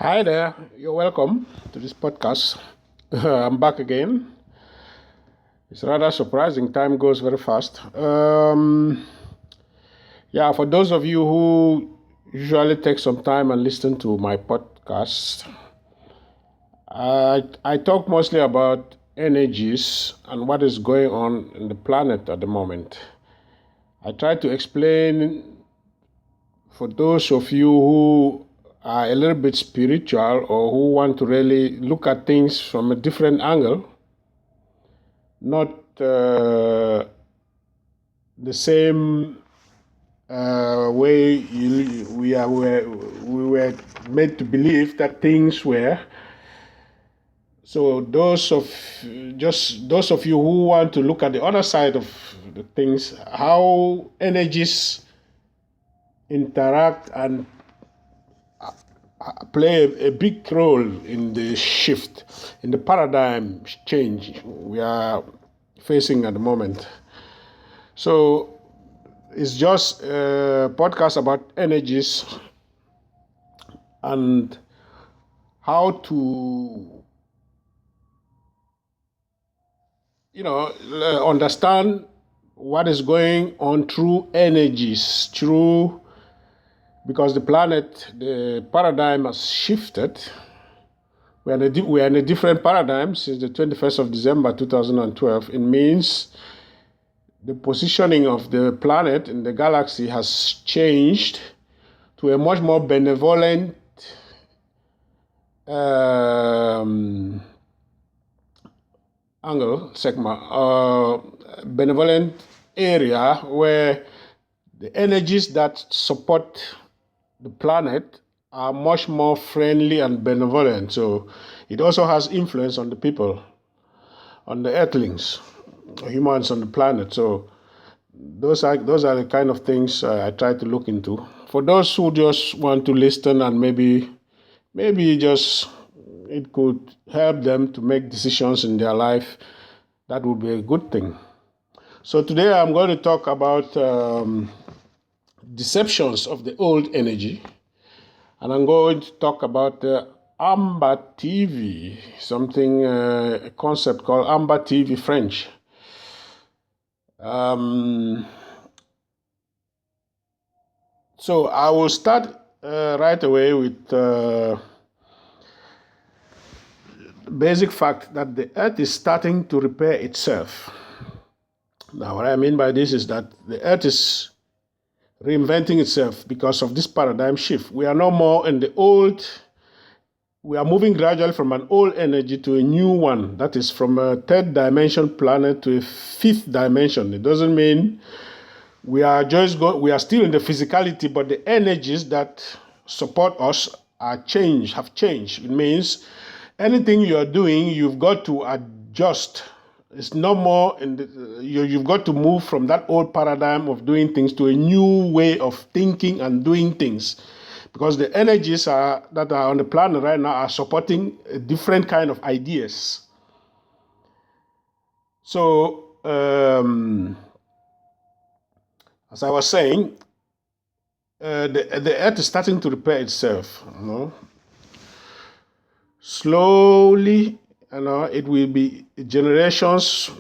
Hi there, you're welcome to this podcast. I'm back again. It's rather surprising, time goes very fast. Yeah, for those of you who usually take some time and listen to my podcast, I talk mostly about energies and what is going on in the planet at the moment. I try to explain for those of you who are a little bit spiritual or who want to really look at things from a different angle, not the same way we were made to believe that things were. So those of you who want to look at the other side of the things, how energies interact and play a big role in the shift, in the paradigm change we are facing at the moment. So it's just a podcast about energies and how to, understand what is going on through energies, because the planet, the paradigm has shifted. We are in a different paradigm since the 21st of December 2012. It means the positioning of the planet in the galaxy has changed to a much more benevolent benevolent area where the energies that support the planet are much more friendly and benevolent. So it also has influence on the people, on the earthlings, humans on the planet. So those are the kind of things I try to look into. For those who just want to listen and maybe just it could help them to make decisions in their life, that would be a good thing. So today I'm going to talk about deceptions of the old energy, and I'm going to talk about the Amba TV, a concept called Amba TV French. So I will start right away with the basic fact that the Earth is starting to repair itself. Now, what I mean by this is that the Earth is reinventing itself because of this paradigm shift. We are no more in the old. We are moving gradually from an old energy to a new one. That is from a third dimension planet to a fifth dimension. It doesn't mean we are still in the physicality, but the energies that support us have changed. It means anything you are doing, you've got to adjust. It's no more you've got to move from that old paradigm of doing things to a new way of thinking and doing things, because the energies that are on the planet right now are supporting a different kind of ideas. So as I was saying, the Earth is starting to repair itself. Slowly, it will be generations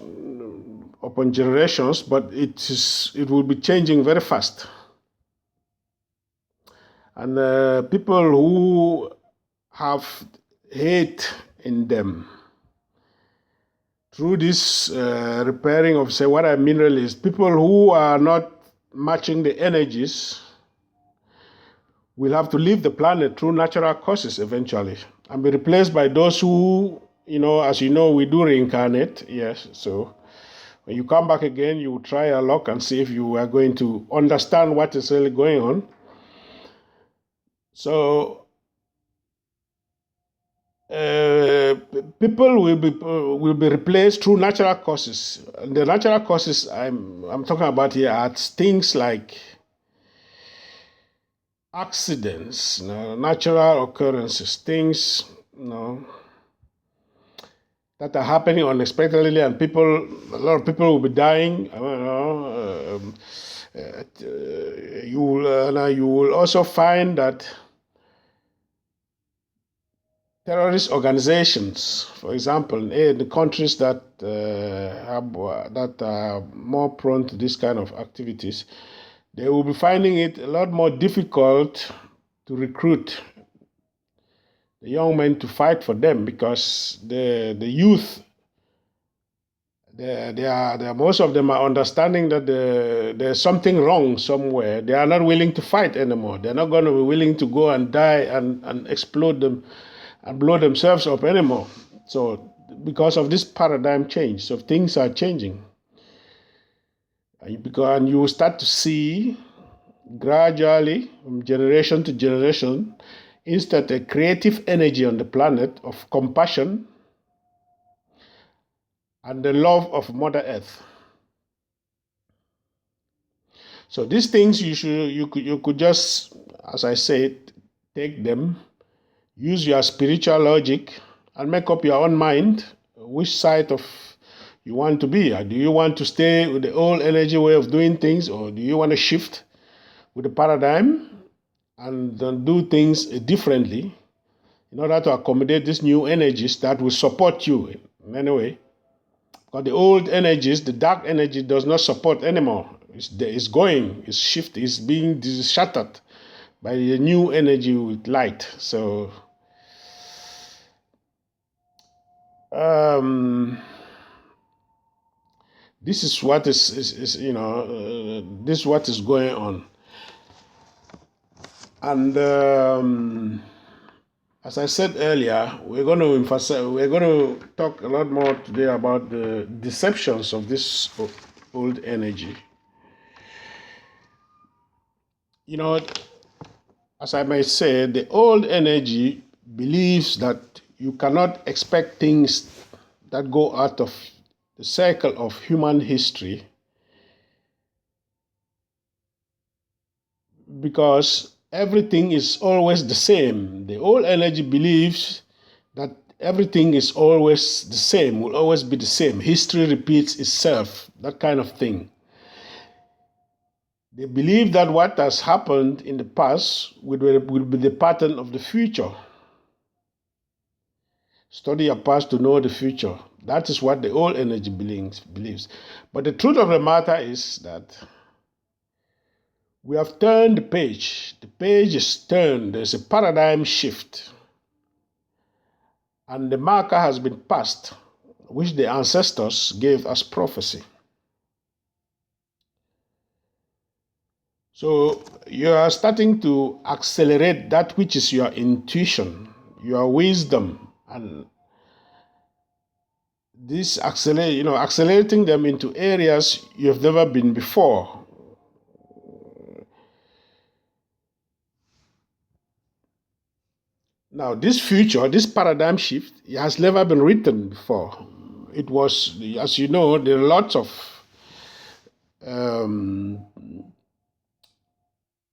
upon generations, but it will be changing very fast. And people who have hate in them, through this repairing of, say, what I mean really is people who are not matching the energies will have to leave the planet through natural causes eventually and be replaced by those who, as you know, we do reincarnate. Yes. So when you come back again, you will try your luck and see if you are going to understand what is really going on. So people will be replaced through natural causes. And the natural causes I'm talking about here are things like accidents, natural occurrences, things, that are happening unexpectedly, and a lot of people will be dying. I don't know. You will also find that terrorist organizations, for example, in the countries that are more prone to this kind of activities, they will be finding it a lot more difficult to recruit the young men to fight for them because the youth, most of them are understanding that there's something wrong somewhere. They are not willing to fight anymore. They're not going to be willing to go and die and explode them and blow themselves up anymore. So because of this paradigm change, so things are changing. And you start to see gradually, from generation to generation, instead a creative energy on the planet of compassion and the love of Mother Earth. So these things you could just, as I said, take them, use your spiritual logic, and make up your own mind which side of you want to be. Do you want to stay with the old energy way of doing things, or do you want to shift with the paradigm and then do things differently in order to accommodate these new energies that will support you in any way? Because the old energies, the dark energy, does not support anymore. It's going, it's shifted, it's being shattered by the new energy with light. So, this is what is this is what is going on. And as I said earlier, we're going to talk a lot more today about the deceptions of this old energy. As I may say, the old energy believes that you cannot expect things that go out of the circle of human history because everything is always the same. The old energy believes that everything is always the same, will always be the same. History repeats itself, that kind of thing. They believe that what has happened in the past will be the pattern of the future. Study your past to know the future. That is what the old energy believes. But the truth of the matter is that we have turned the page. The page is turned. There's a paradigm shift. And the marker has been passed, which the ancestors gave as prophecy. So you are starting to accelerate that which is your intuition, your wisdom, and this accelerating them into areas you've never been before. Now, this future, this paradigm shift, it has never been written before. It was, as you know, there are lots of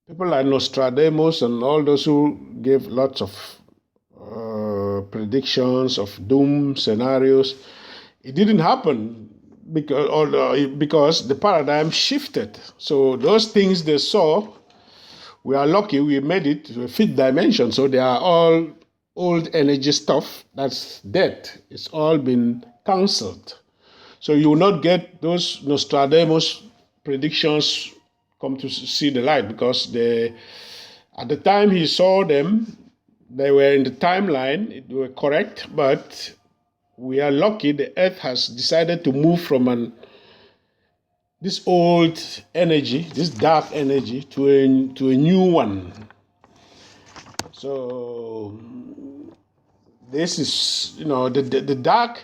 people like Nostradamus and all those who gave lots of predictions of doom scenarios. It didn't happen because the paradigm shifted. So those things they saw, we are lucky we made it to a fifth dimension. So they are all old energy stuff that's dead. It's all been cancelled. So you will not get those Nostradamus predictions come to see the light because at the time he saw them, they were in the timeline, they were correct, but we are lucky the earth has decided to move from this old energy, this dark energy, to a new one. So this is, the dark,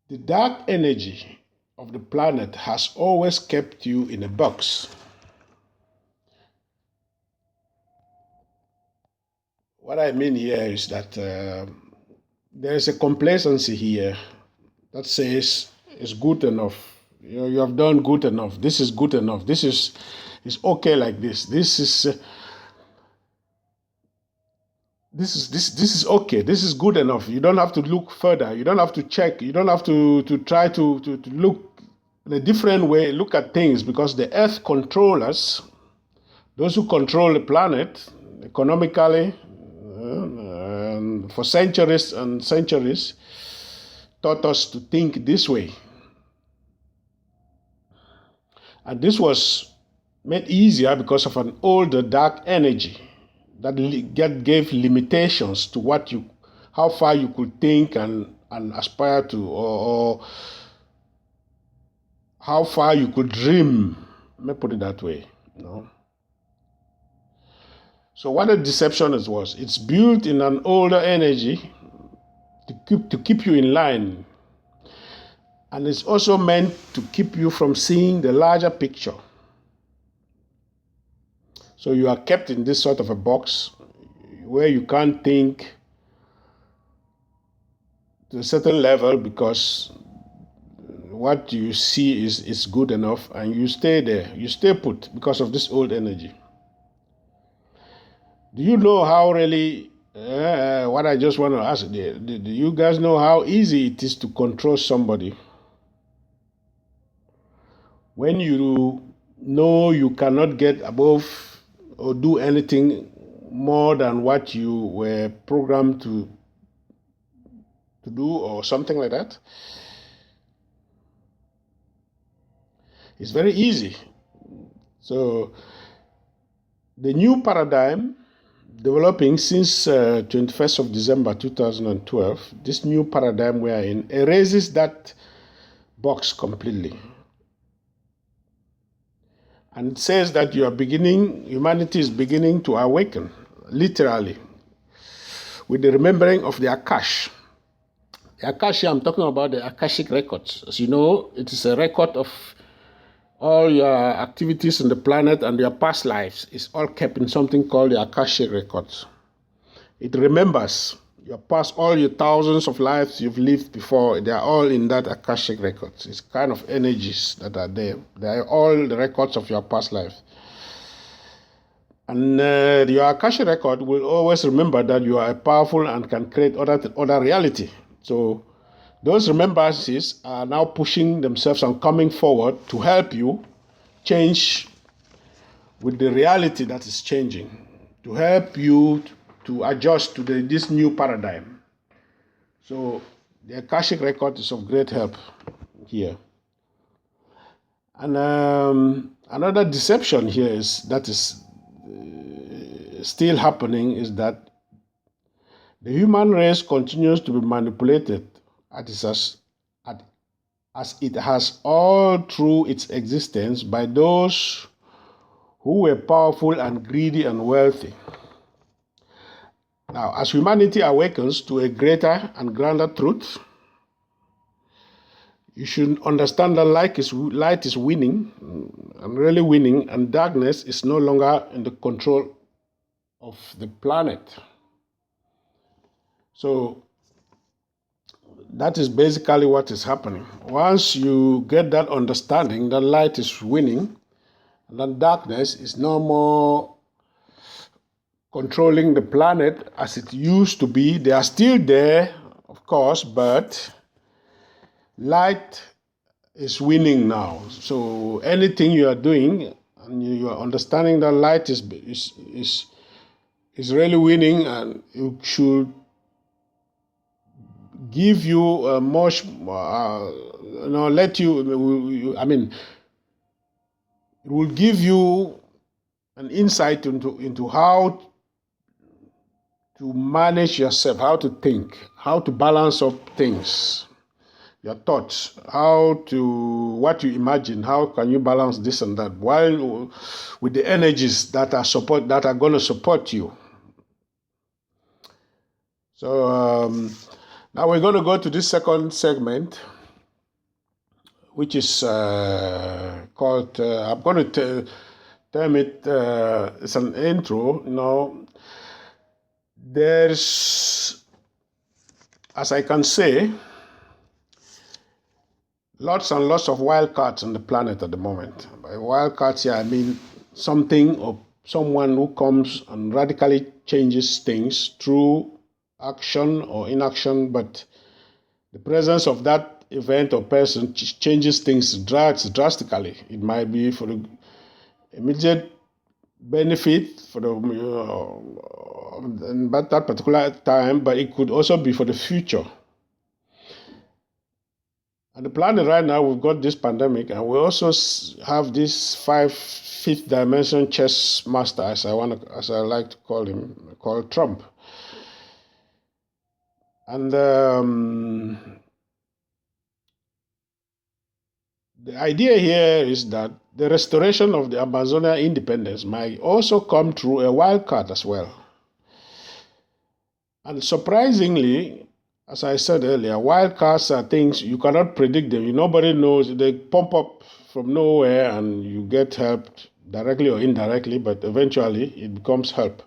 the dark energy of the planet has always kept you in a box. What I mean here is that there is a complacency here that says it's good enough. You have done good enough. This is good enough. This is okay like this. This is okay. This is good enough. You don't have to look further. You don't have to check. You don't have to try to look in a different way. Look at things because the earth controls us Those who control the planet economically for centuries and centuries taught us to think this way. And this was made easier because of an older dark energy that gave limitations to how far you could think and aspire to, or how far you could dream. Let me put it that way. So what a deception it was. It's built in an older energy to keep you in line. And it's also meant to keep you from seeing the larger picture. So you are kept in this sort of a box where you can't think to a certain level because what you see is good enough, and you stay there. You stay put because of this old energy. Do you know how really, what I just want to ask, do you guys know how easy it is to control somebody? When you know you cannot get above or do anything more than what you were programmed to do or something like that, it's very easy. So the new paradigm developing since 21st of December 2012, this new paradigm we are in erases that box completely. And it says that humanity is beginning to awaken, literally, with the remembering of the Akash. The Akash, I'm talking about the Akashic records. As you know, it is a record of all your activities on the planet and your past lives. It's all kept in something called the Akashic records. It remembers your past, all your thousands of lives you've lived before. They are all in that Akashic records. It's kind of energies that are there. They are all the records of your past life. And your Akashic record will always remember that you are powerful and can create other reality. So those remembrances are now pushing themselves and coming forward to help you change with the reality that is changing, to help you to adjust to this new paradigm. So the Akashic record is of great help here. And another deception here is still happening is that the human race continues to be manipulated as it has all through its existence by those who were powerful and greedy and wealthy. Now, as humanity awakens to a greater and grander truth, you should understand that light is winning, and really winning, and darkness is no longer in the control of the planet. So that is basically what is happening. Once you get that understanding that light is winning, and that darkness is no more controlling the planet as it used to be. They are still there, of course, but light is winning now. So anything you are doing, and you are understanding that light is really winning, and it should give you a much, let you. I mean, it will give you an insight into how to manage yourself, how to think, how to balance up things, your thoughts, what you imagine, how can you balance this and that, while with the energies that are going to support you. So now we're going to go to this second segment, which is called, I'm going to term it, it's an intro. There's, as I can say, lots and lots of wild cards on the planet at the moment. By wild cards here, I mean something or someone who comes and radically changes things through action or inaction, but the presence of that event or person changes things drastically. It might be for the immediate benefit for the at that particular time, but it could also be for the future. And the planet right now, we've got this pandemic, and we also have this fifth dimension chess master, as I like to call him, called Trump. And the idea here is that the restoration of the Ambazonia independence might also come through a wild card as well. And surprisingly, as I said earlier, wild cards are things you cannot predict them. Nobody knows. They pump up from nowhere and you get helped directly or indirectly, but eventually it becomes help.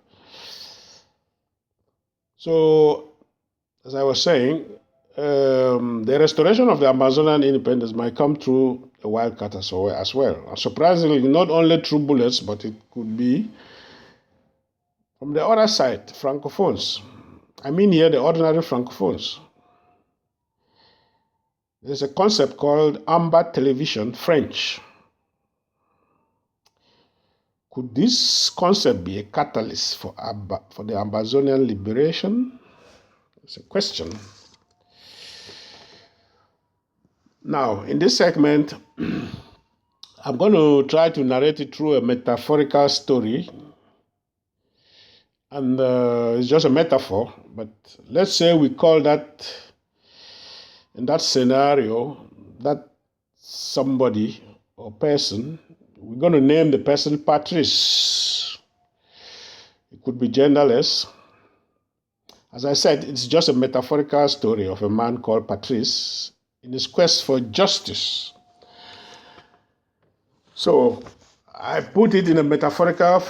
So, as I was saying, the restoration of the Amazonian independence might come through a wild card as well. And surprisingly, not only through bullets, but it could be from the other side, Francophones. I mean here the ordinary Francophones. There's a concept called Amba television French. Could this concept be a catalyst for the Ambazonian liberation? It's a question. Now, in this segment, I'm going to try to narrate it through a metaphorical story. And it's just a metaphor, but let's say we call that, in that scenario, that somebody or person, we're going to name the person Patrice. It could be genderless. As I said, it's just a metaphorical story of a man called Patrice in his quest for justice. So I put it in a metaphorical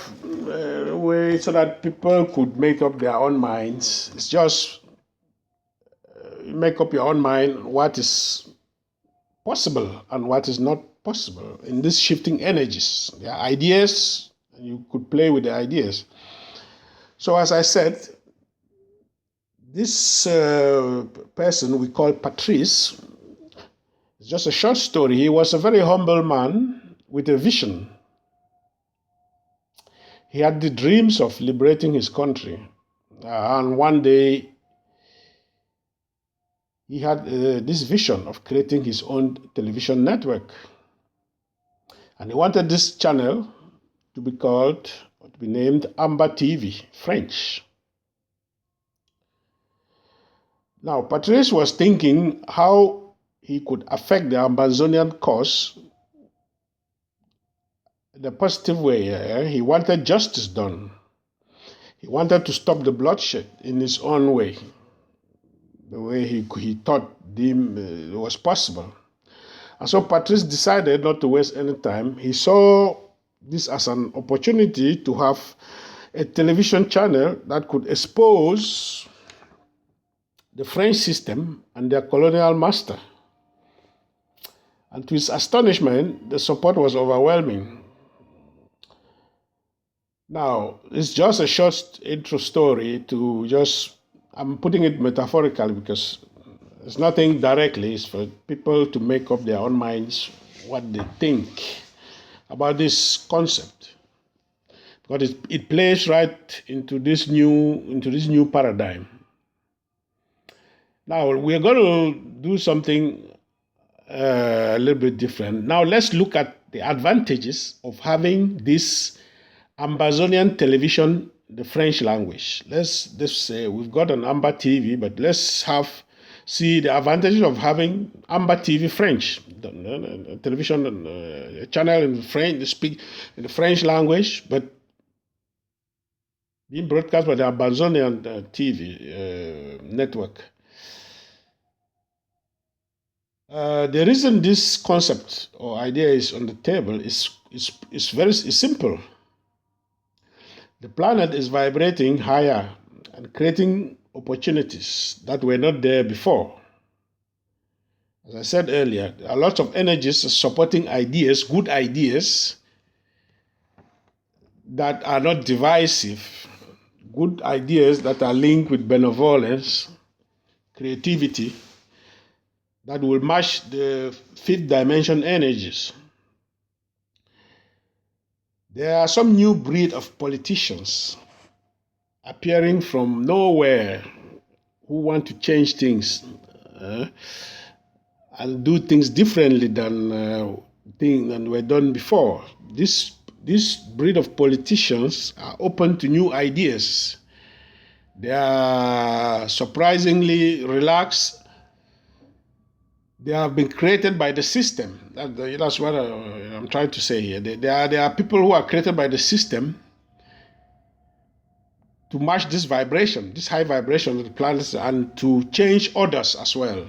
way so that people could make up their own minds. It's just make up your own mind what is possible and what is not possible in these shifting energies. There are ideas, and you could play with the ideas. So as I said, this person we call Patrice, it's just a short story. He was a very humble man with a vision. He had the dreams of liberating his country. And one day, he had this vision of creating his own television network. And he wanted this channel to be named Amba TV, French. Now, Patrice was thinking how he could affect the Ambazonian cause in a positive way. He wanted justice done. He wanted to stop the bloodshed in his own way, the way he thought it was possible. And so Patrice decided not to waste any time. He saw this as an opportunity to have a television channel that could expose the French system and their colonial master. And to his astonishment, the support was overwhelming. Now, it's just a short intro story I'm putting it metaphorically because it's nothing directly. It's for people to make up their own minds what they think about this concept. Because it plays right into this new paradigm. Now, we're going to do something a little bit different. Now, let's look at the advantages of having this Ambazonian television, the French language. Let's say we've got an Amba TV, but let's see the advantages of having Amba TV French, the television channel in French, speak in the French language, but being broadcast by the Ambazonian TV network. The reason this concept or idea is on the table is very simple. The planet is vibrating higher and creating opportunities that were not there before. As I said earlier, there are lots of energies supporting ideas, good ideas, that are not divisive, good ideas that are linked with benevolence, creativity, that will match the fifth dimension energies. There are some new breed of politicians appearing from nowhere who want to change things uh, and do things differently than were done before. This breed of politicians are open to new ideas. They are surprisingly relaxed. They have been created by the system. That's what I'm trying to say here. There are people who are created by the system to match this vibration, this high vibration of the planets, and to change others as well.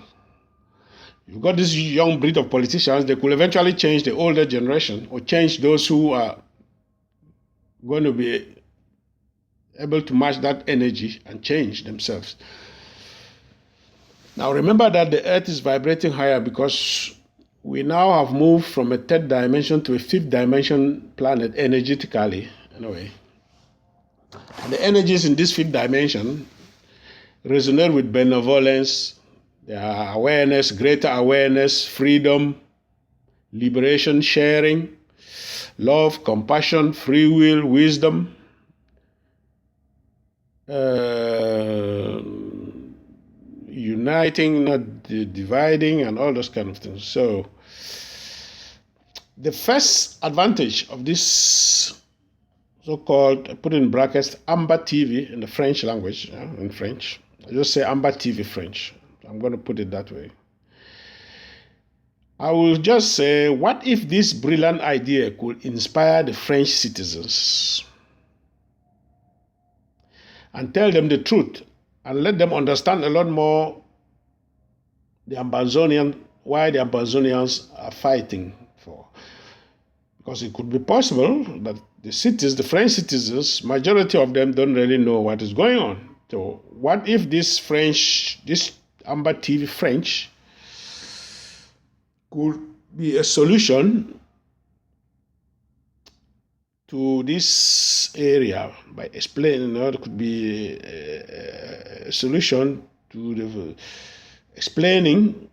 You've got this young breed of politicians, they could eventually change the older generation or change those who are going to be able to match that energy and change themselves. Now remember that the earth is vibrating higher because we now have moved from a third dimension to a fifth dimension planet energetically, anyway. And the energies in this fifth dimension resonate with benevolence, awareness, greater awareness, freedom, liberation, sharing, love, compassion, free will, wisdom, uniting, not dividing, and all those kind of things. So the first advantage of this so-called, I put in brackets, Amba TV in the French language, in French. I just say Amba TV French. I'm going to put it that way. I will just say, what if this brilliant idea could inspire the French citizens and tell them the truth and let them understand a lot more the Ambazonian, why the Ambazonians are fighting for. Because it could be possible that the French citizens, majority of them don't really know what is going on. So what if this Amba TV French could be a solution to this area by explaining, it could be a solution to explaining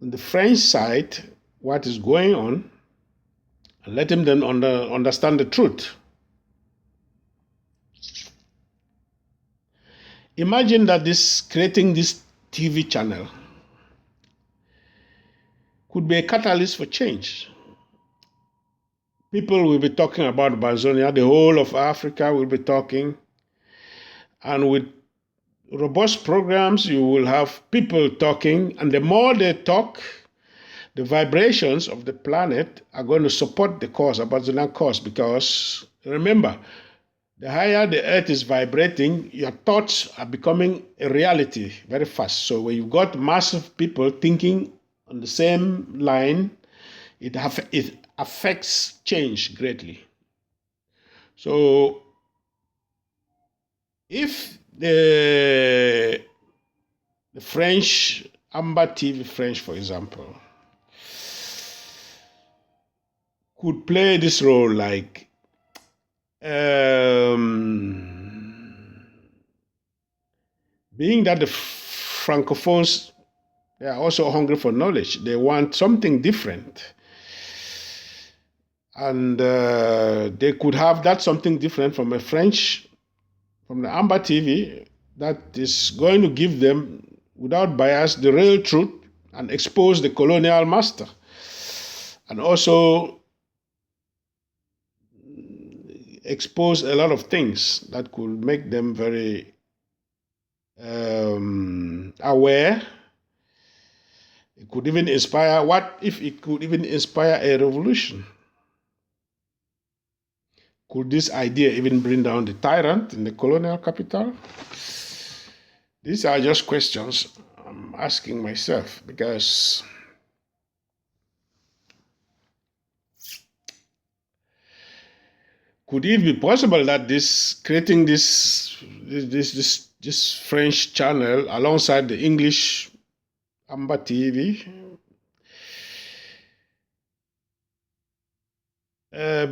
on the French side what is going on and let them then understand the truth. Imagine that creating this TV channel could be a catalyst for change. People will be talking about Ambazonia, the whole of Africa will be talking, and with robust programs, you will have people talking, and the more they talk, the vibrations of the planet are going to support the cause, Ambazonian cause, because remember, the higher the earth is vibrating, your thoughts are becoming a reality very fast. So when you've got massive people thinking on the same line, it affects change greatly. So if the French, Amba TV French, for example, could play this role like being that the Francophones, they are also hungry for knowledge. They want something different. And they could have that something different from from the Amba TV, that is going to give them, without bias, the real truth and expose the colonial master. And also expose a lot of things that could make them very aware. It could even inspire, what if it could even inspire a revolution? Could this idea even bring down the tyrant in the colonial capital? These are just questions I'm asking myself, because could it be possible that creating this French channel alongside the English Amba TV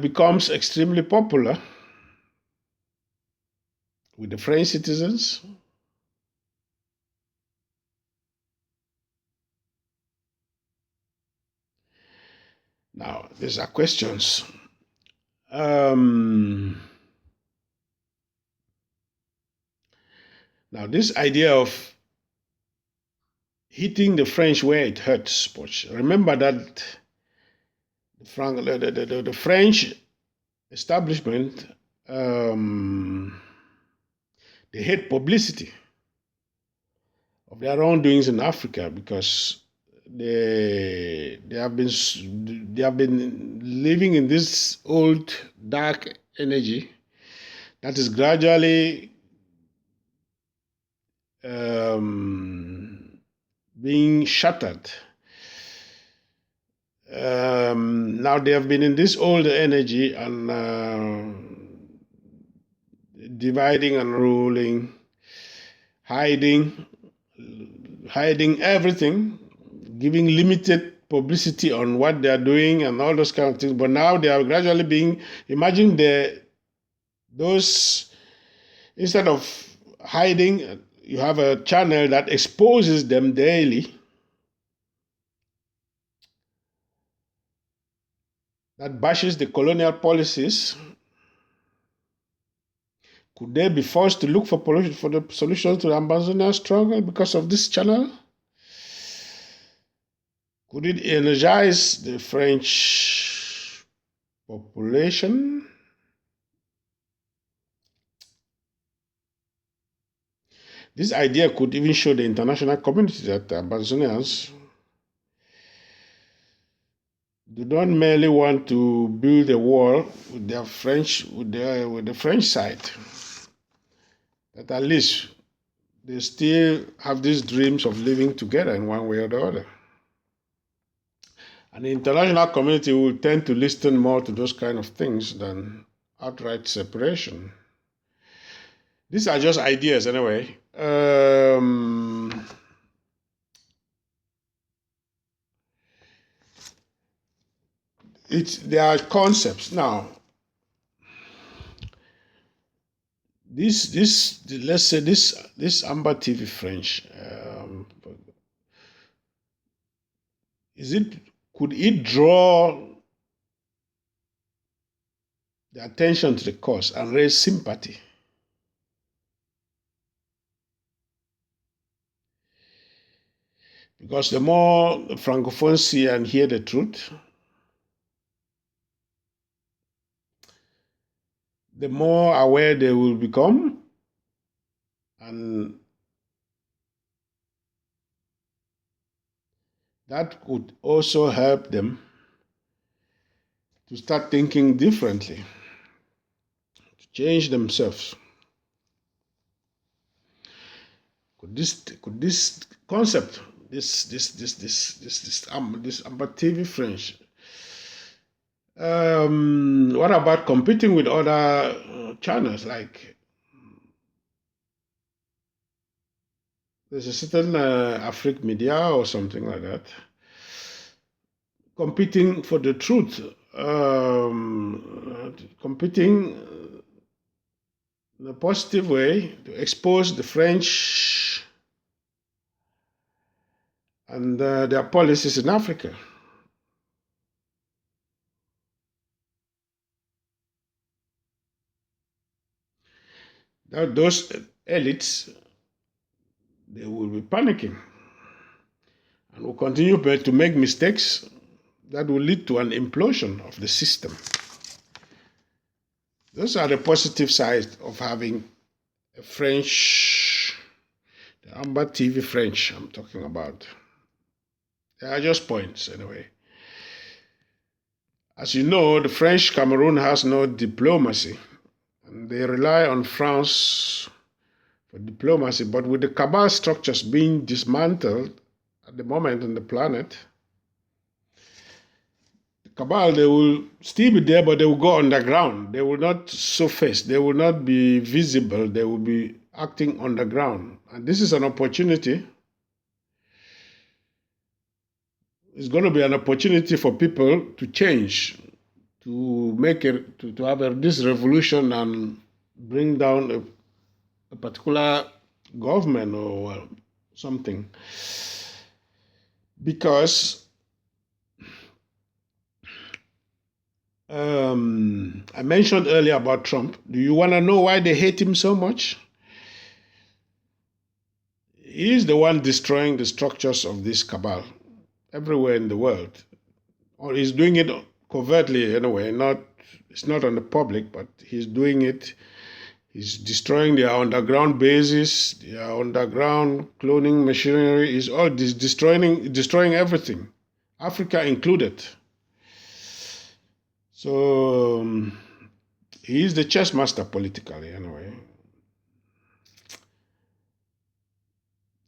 becomes extremely popular with the French citizens? Now, these are questions Um, Now, this idea of hitting the French where it hurts, but remember that the French establishment, um, they hate publicity of their wrongdoings in Africa because they have been living in this old dark energy that is gradually being shattered. Now they have been in this old energy and dividing and ruling, hiding, hiding everything, giving limited publicity on what they are doing and all those kind of things. But now they are gradually being, imagine those, instead of hiding, you have a channel that exposes them daily, that bashes the colonial policies. Could they be forced to look for the solution to the Ambazonia struggle because of this channel? Could it energize the French population? This idea could even show the international community that the Ambazonians do not merely want to build a wall with the French side. That at least they still have these dreams of living together in one way or the other. And the international community will tend to listen more to those kind of things than outright separation. These are just ideas anyway. They are concepts. Now, let's say this Amba TV French, could it draw the attention to the cause and raise sympathy? Because the more Francophones see and hear the truth, the more aware they will become, and that could also help them to start thinking differently, to change themselves. Could this concept, this Amba TV French, what about competing with other channels? Like there's a certain Afrique Media or something like that, competing for the truth, competing in a positive way to expose the French and their policies in Africa. Now, those elites, they will be panicking and will continue to make mistakes that will lead to an implosion of the system. Those are the positive sides of having a French, the Amba TV French I'm talking about. They are just points anyway. As you know, the French Cameroon has no diplomacy, and they rely on France for diplomacy. But with the cabal structures being dismantled at the moment on the planet, the cabal, they will still be there, but they will go underground. They will not surface. They will not be visible. They will be acting underground. And this is an opportunity. It's going to be an opportunity for people to change, to make to have this revolution and bring down a particular government or something. Because I mentioned earlier about Trump. Do you want to know why they hate him so much? He's the one destroying the structures of this cabal everywhere in the world. Or he's doing it covertly anyway, not it's not on the public, but he's doing it. He's destroying their underground bases, their underground cloning machinery. Is all this destroying everything, Africa included. So he is the chess master politically anyway.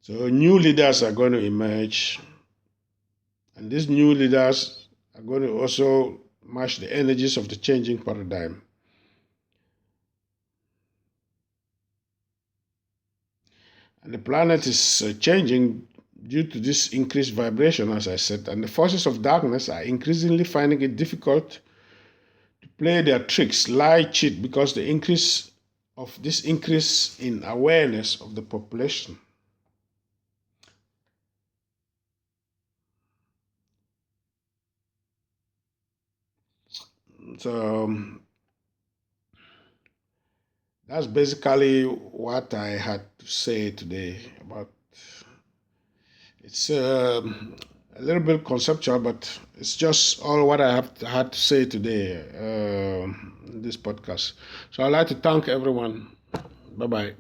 So new leaders are going to emerge, and these new leaders are going to also match the energies of the changing paradigm. And the planet is changing due to this increased vibration, as I said, and the forces of darkness are increasingly finding it difficult to play their tricks, lie, cheat, because the increase of this increase in awareness of the population. So that's basically what I had to say today about. It's a little bit conceptual, but it's just all what I had to say today in this podcast. So I'd like to thank everyone. Bye bye.